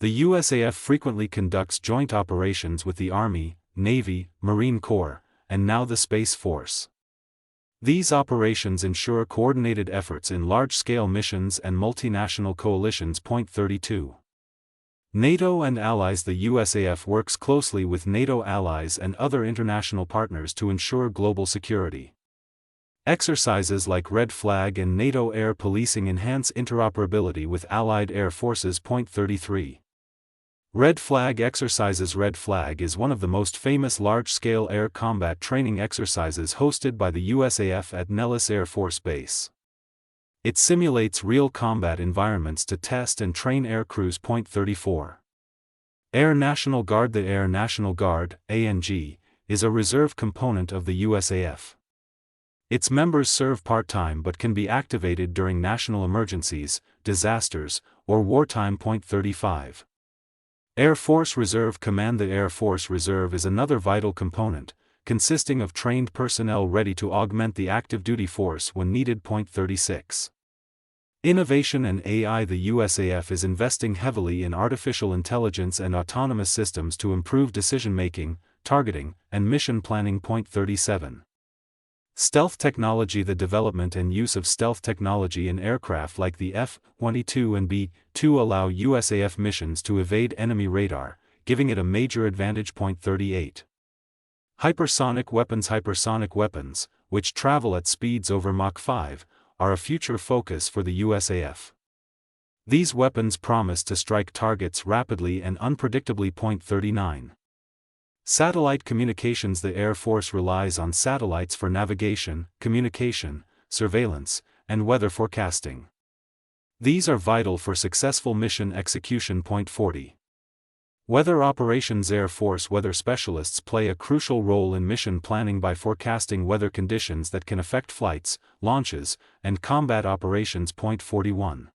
The USAF frequently conducts joint operations with the Army, Navy, Marine Corps, and now the Space Force. These operations ensure coordinated efforts in large-scale missions and multinational coalitions. Point 32. NATO and allies. The USAF works closely with NATO allies and other international partners to ensure global security. Exercises like Red Flag and NATO air policing enhance interoperability with allied air forces. Point 33. Red Flag exercises. Red Flag is one of the most famous large-scale air combat training exercises hosted by the USAF at Nellis Air Force Base. It simulates real combat environments to test and train air crews. Point 34. Air National Guard. The Air National Guard, ANG, is a reserve component of the USAF. Its members serve part-time but can be activated during national emergencies, disasters, or wartime. Point 35. Air Force Reserve Command. The Air Force Reserve is another vital component, consisting of trained personnel ready to augment the active duty force when needed. Point 36. Innovation and AI. The USAF is investing heavily in artificial intelligence and autonomous systems to improve decision-making, targeting, and mission planning. Point 37. Stealth technology. The development and use of stealth technology in aircraft like the F-22 and B-2 allow USAF missions to evade enemy radar, giving it a major advantage. Point 38. Hypersonic weapons. Hypersonic weapons, which travel at speeds over Mach 5, are a future focus for the USAF. These weapons promise to strike targets rapidly and unpredictably. Point 39. Satellite communications. The Air Force relies on satellites for navigation, communication, surveillance, and weather forecasting. These are vital for successful mission execution. Point 40. Weather operations. Air Force weather specialists play a crucial role in mission planning by forecasting weather conditions that can affect flights, launches, and combat operations. Point 41.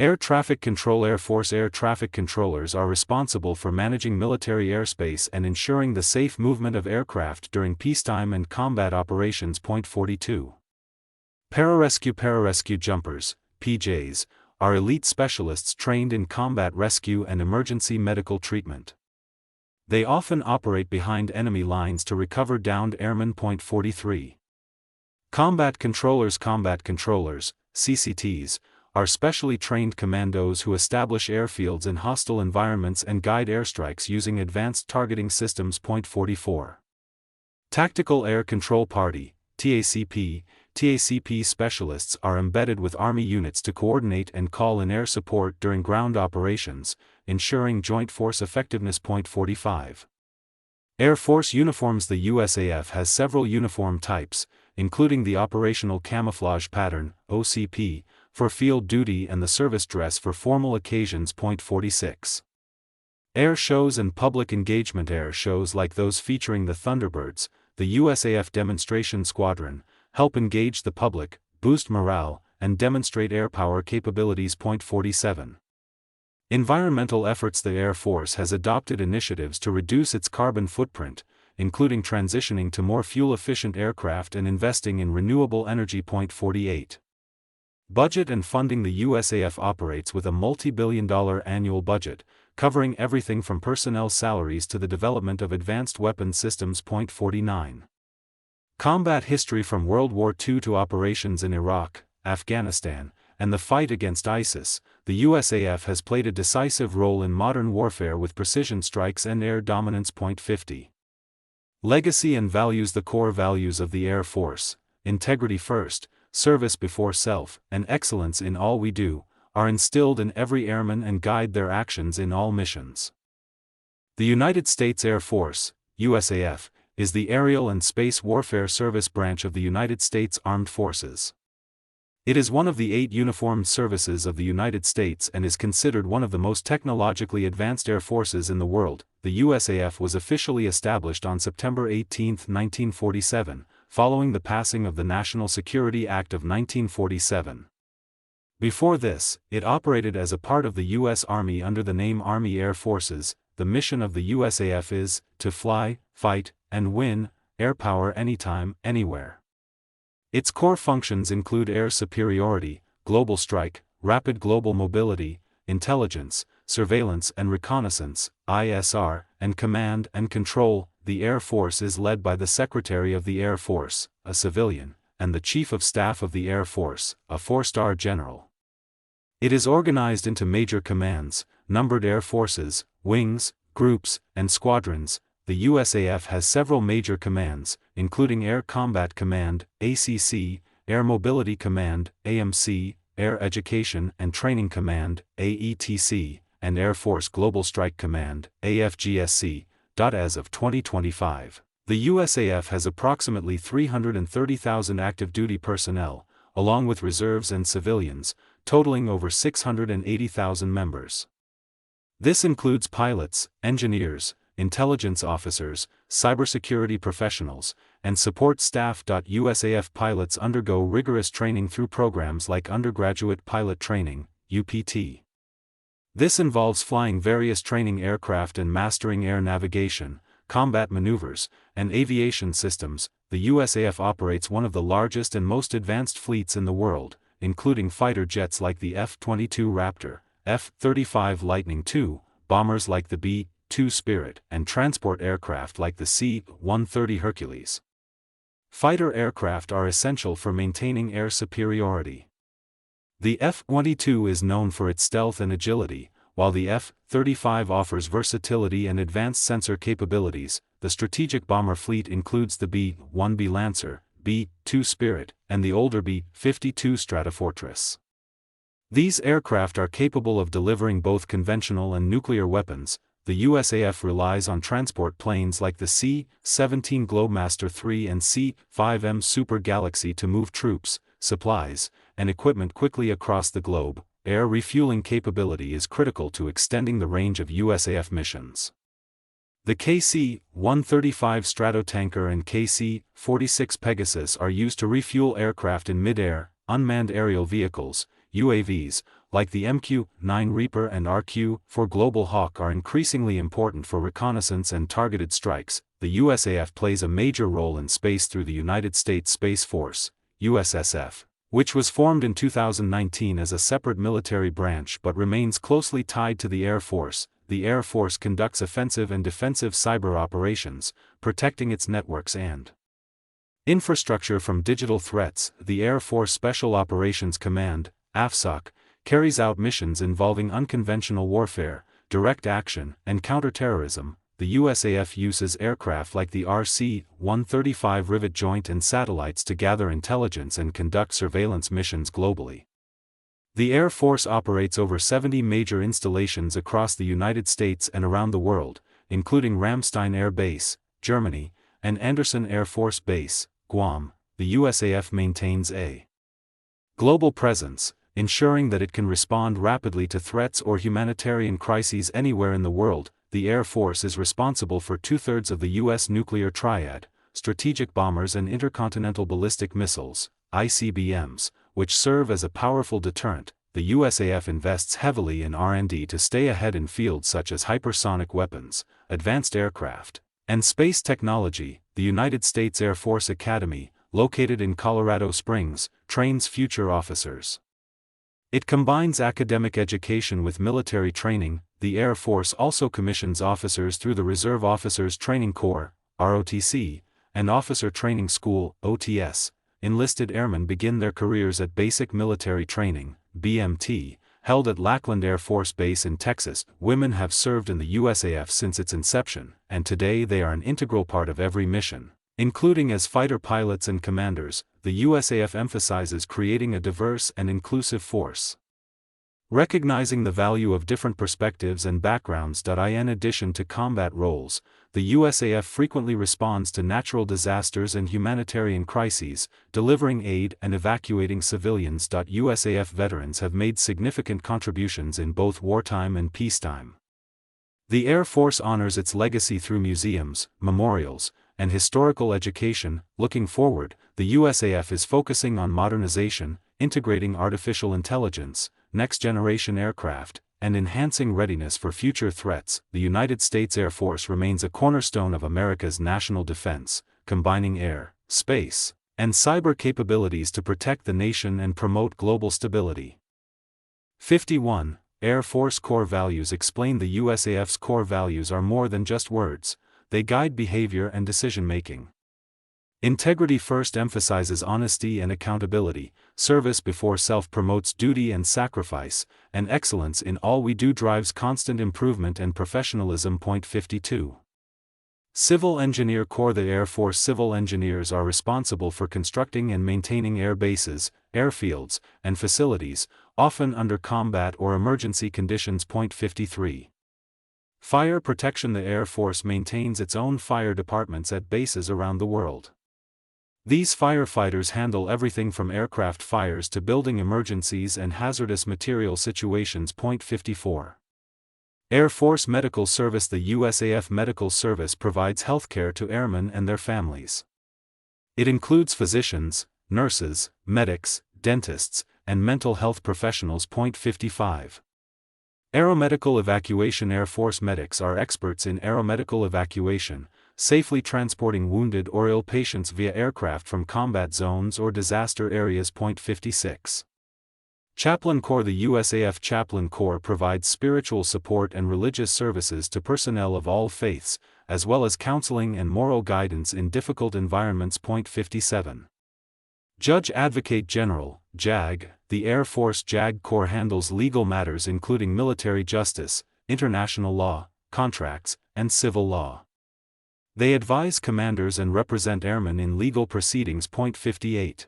Air traffic control. Air Force air traffic controllers are responsible for managing military airspace and ensuring the safe movement of aircraft during peacetime and combat operations. Point 42. Pararescue. Pararescue jumpers, PJs, are elite specialists trained in combat rescue and emergency medical treatment. They often operate behind enemy lines to recover downed airmen. Point 43. Combat controllers. Combat controllers, CCTs, are specially trained commandos who establish airfields in hostile environments and guide airstrikes using advanced targeting systems. Point 44. Tactical Air Control Party, TACP. TACP specialists are embedded with Army units to coordinate and call in air support during ground operations, ensuring joint force effectiveness. Point 45. Air Force uniforms. The USAF has several uniform types, including the Operational Camouflage Pattern, OCP, for field duty and the service dress for formal occasions. Point 46. Air shows and public engagement. Air shows like those featuring the Thunderbirds, the USAF Demonstration Squadron, help engage the public, boost morale, and demonstrate air power capabilities. Point 47. Environmental efforts. The Air Force has adopted initiatives to reduce its carbon footprint, including transitioning to more fuel-efficient aircraft and investing in renewable energy. Point 48. Budget and funding. The USAF operates with a multi-billion-dollar annual budget, covering everything from personnel salaries to the development of advanced weapons systems. Point 49. Combat history. From World War II to operations in Iraq, Afghanistan, and the fight against ISIS, the USAF has played a decisive role in modern warfare with precision strikes and air dominance. Point 50. Legacy and values. The core values of the Air Force, integrity first, service before self, and excellence in all we do, are instilled in every airman and guide their actions in all missions. The United States Air Force, USAF, is the aerial and space warfare service branch of the United States Armed Forces. It is one of the 8 uniformed services of the United States and is considered one of the most technologically advanced air forces in the world. The USAF was officially established on September 18, 1947, following the passing of the National Security Act of 1947. Before this, it operated as a part of the U.S. Army under the name Army Air Forces. The mission of the USAF is to fly, fight, and win air power anytime, anywhere. Its core functions include air superiority, global strike, rapid global mobility, intelligence, Surveillance and Reconnaissance, ISR, and Command and Control. The Air Force is led by the Secretary of the Air Force, a civilian, and the Chief of Staff of the Air Force, a 4-star general. It is organized into major commands, numbered air forces, wings, groups, and squadrons. The USAF has several major commands, including Air Combat Command, ACC, Air Mobility Command, AMC, Air Education and Training Command, AETC, and Air Force Global Strike Command, AFGSC. As of 2025, the USAF has approximately 330,000 active duty personnel, along with reserves and civilians, totaling over 680,000 members. This includes pilots, engineers, intelligence officers, cybersecurity professionals, and support staff. USAF pilots undergo rigorous training through programs like Undergraduate Pilot Training, UPT. This involves flying various training aircraft and mastering air navigation, combat maneuvers, and aviation systems. The USAF operates one of the largest and most advanced fleets in the world, including fighter jets like the F-22 Raptor, F-35 Lightning II, bombers like the B-2 Spirit, and transport aircraft like the C-130 Hercules. Fighter aircraft are essential for maintaining air superiority. The F-22 is known for its stealth and agility, while the F-35 offers versatility and advanced sensor capabilities. The strategic bomber fleet includes the B-1B Lancer, B-2 Spirit, and the older B-52 Stratofortress. These aircraft are capable of delivering both conventional and nuclear weapons. The USAF relies on transport planes like the C-17 Globemaster III and C-5M Super Galaxy to move troops, supplies, and equipment quickly across the globe. Air refueling capability is critical to extending the range of USAF missions. The KC-135 Stratotanker and KC-46 Pegasus are used to refuel aircraft in mid-air, unmanned aerial vehicles, UAVs, like the MQ-9 Reaper and RQ-4 Global Hawk are increasingly important for reconnaissance and targeted strikes. The USAF plays a major role in space through the United States Space Force, USSF, which was formed in 2019 as a separate military branch but remains closely tied to the Air Force. The Air Force conducts offensive and defensive cyber operations, protecting its networks and infrastructure from digital threats. The Air Force Special Operations Command, AFSOC, carries out missions involving unconventional warfare, direct action, and counterterrorism. The USAF uses aircraft like the RC-135 Rivet Joint and satellites to gather intelligence and conduct surveillance missions globally. The Air Force operates over 70 major installations across the United States and around the world, including Ramstein Air Base, Germany, and Andersen Air Force Base, Guam. The USAF maintains a global presence, ensuring that it can respond rapidly to threats or humanitarian crises anywhere in the world. The Air Force is responsible for 2/3 of the U.S. nuclear triad, strategic bombers and intercontinental ballistic missiles, ICBMs, which serve as a powerful deterrent. The USAF invests heavily in R&D to stay ahead in fields such as hypersonic weapons, advanced aircraft, and space technology. The United States Air Force Academy, located in Colorado Springs, trains future officers. It combines academic education with military training. The Air Force also commissions officers through the Reserve Officers Training Corps, ROTC, and Officer Training School, OTS. Enlisted airmen begin their careers at Basic Military Training, BMT, held at Lackland Air Force Base in Texas. Women have served in the USAF since its inception, and today they are an integral part of every mission, including as fighter pilots and commanders. The USAF emphasizes creating a diverse and inclusive force, recognizing the value of different perspectives and backgrounds. In addition to combat roles, the USAF frequently responds to natural disasters and humanitarian crises, delivering aid and evacuating civilians. USAF veterans have made significant contributions in both wartime and peacetime. The Air Force honors its legacy through museums, memorials, and historical education. Looking forward, the USAF is focusing on modernization, integrating artificial intelligence, next-generation aircraft, and enhancing readiness for future threats. The United States Air Force remains a cornerstone of America's national defense, combining air, space, and cyber capabilities to protect the nation and promote global stability. 51. Air Force core values explain the USAF's core values are more than just words, they guide behavior and decision-making. Integrity first emphasizes honesty and accountability, service before self promotes duty and sacrifice, and excellence in all we do drives constant improvement and professionalism. Point 52. Civil Engineer Corps. The Air Force civil engineers are responsible for constructing and maintaining air bases, airfields, and facilities, often under combat or emergency conditions. Point 53. Fire protection. The Air Force maintains its own fire departments at bases around the world. These firefighters handle everything from aircraft fires to building emergencies and hazardous material situations. Point 54. Air Force Medical Service. The USAF Medical Service provides healthcare to airmen and their families. It includes physicians, nurses, medics, dentists, and mental health professionals. Point 55. Aeromedical evacuation. Air Force medics are experts in aeromedical evacuation, safely transporting wounded or ill patients via aircraft from combat zones or disaster areas. Point 56. Chaplain Corps. The USAF Chaplain Corps provides spiritual support and religious services to personnel of all faiths, as well as counseling and moral guidance in difficult environments. Point 57. Judge Advocate General, JAG. The Air Force JAG Corps handles legal matters including military justice, international law, contracts, and civil law. They advise commanders and represent airmen in legal proceedings. Point 58.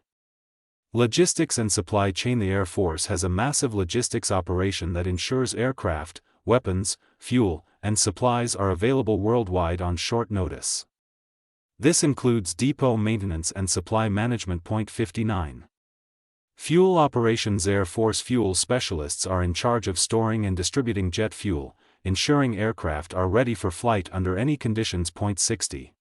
Logistics and supply chain. The Air Force has a massive logistics operation that ensures aircraft, weapons, fuel, and supplies are available worldwide on short notice. This includes depot maintenance and supply management. Point 59. Fuel operations. Air Force fuel specialists are in charge of storing and distributing jet fuel, ensuring aircraft are ready for flight under any conditions. Point 60.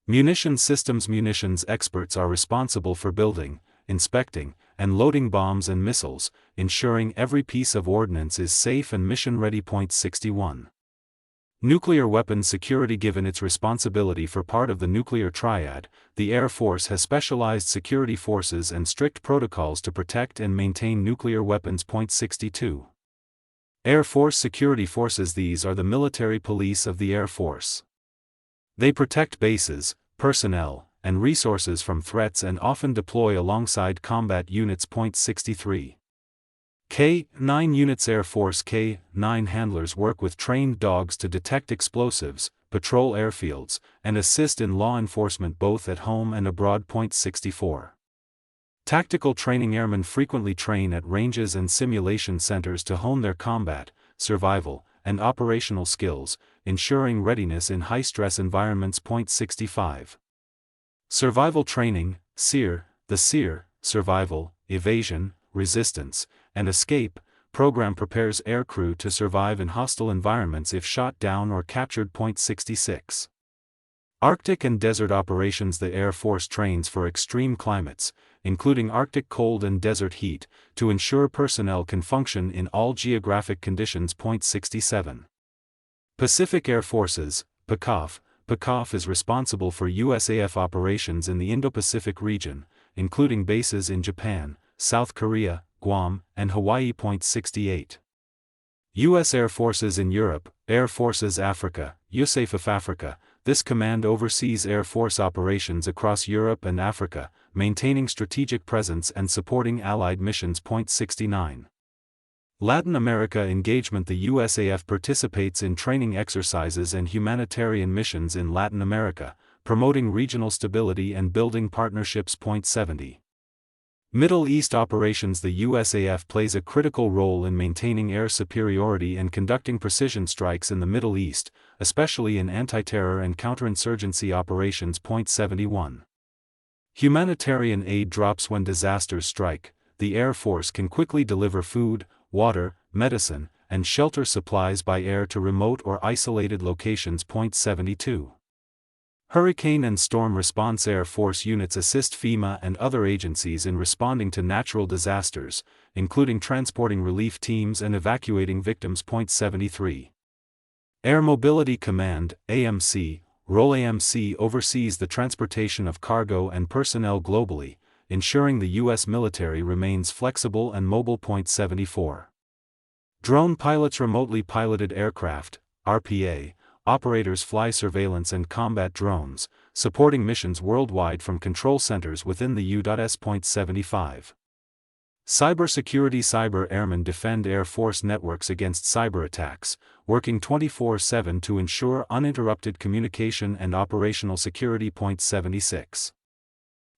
Munition systems. Munitions experts are responsible for building, inspecting, and loading bombs and missiles, ensuring every piece of ordnance is safe and mission-ready. Point 61. Nuclear weapons security. Given its responsibility for part of the nuclear triad, the Air Force has specialized security forces and strict protocols to protect and maintain nuclear weapons. Point 62. Air Force Security Forces. These are the military police of the Air Force. They protect bases, personnel, and resources from threats and often deploy alongside combat units. Point 63. K-9 units. Air Force K-9 handlers work with trained dogs to detect explosives, patrol airfields, and assist in law enforcement both at home and abroad. Point 64. Tactical training. Airmen frequently train at ranges and simulation centers to hone their combat, survival, and operational skills, ensuring readiness in high-stress environments. Point 65. Survival training, SEER. The SEER, Survival, Evasion, Resistance, and Escape, program prepares aircrew to survive in hostile environments if shot down or captured. Point 66. Arctic and desert operations. The Air Force trains for extreme climates, including Arctic cold and desert heat, to ensure personnel can function in all geographic conditions. Point 67. Pacific Air Forces, PACOF. PACOF is responsible for USAF operations in the Indo-Pacific region, including bases in Japan, South Korea, Guam, and Hawaii. Point 68. U.S. Air Forces in Europe, Air Forces Africa, USAF Africa. This command oversees Air Force operations across Europe and Africa, maintaining strategic presence and supporting allied missions. Point 69. Latin America engagement. The USAF participates in training exercises and humanitarian missions in Latin America, promoting regional stability and building partnerships. Point 70. Middle East operations. The USAF plays a critical role in maintaining air superiority and conducting precision strikes in the Middle East, especially in anti-terror and counterinsurgency operations. Point 71. Humanitarian aid drops. When disasters strike, the Air Force can quickly deliver food, water, medicine, and shelter supplies by air to remote or isolated locations. Point 72. Hurricane and storm response. Air Force units assist FEMA and other agencies in responding to natural disasters, including transporting relief teams and evacuating victims. Point 73. Air Mobility Command, AMC, role. AMC oversees the transportation of cargo and personnel globally, ensuring the U.S. military remains flexible and mobile. Point 74. Drone pilots remotely piloted aircraft, RPA, operators fly surveillance and combat drones, supporting missions worldwide from control centers within the U.S.75. Cybersecurity. Cyber Airmen defend Air Force networks against cyber attacks, working 24/7 to ensure uninterrupted communication and operational security. 76.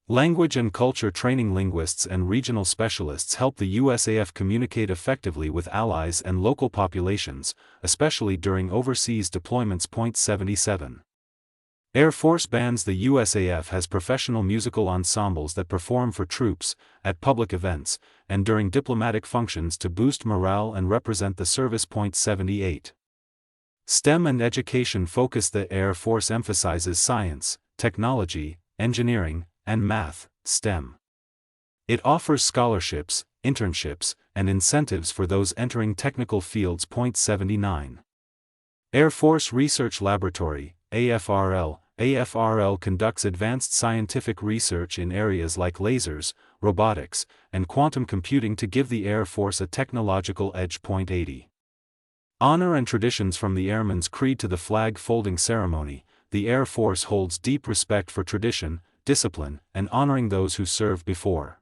Language and culture training. Linguists and regional specialists help the USAF communicate effectively with allies and local populations, especially during overseas deployments. 77. Air Force bands. The USAF has professional musical ensembles that perform for troops, at public events, and during diplomatic functions to boost morale and represent the service. 78. STEM and education focus. The Air Force emphasizes science, technology, engineering, and math, STEM. It offers scholarships, internships, and incentives for those entering technical fields. 79. Air Force Research Laboratory, AFRL. AFRL conducts advanced scientific research in areas like lasers, robotics, and quantum computing to give the Air Force a technological edge. 80. Honor and traditions. From the Airman's Creed to the flag folding ceremony, the Air Force holds deep respect for tradition, discipline, and honoring those who served before.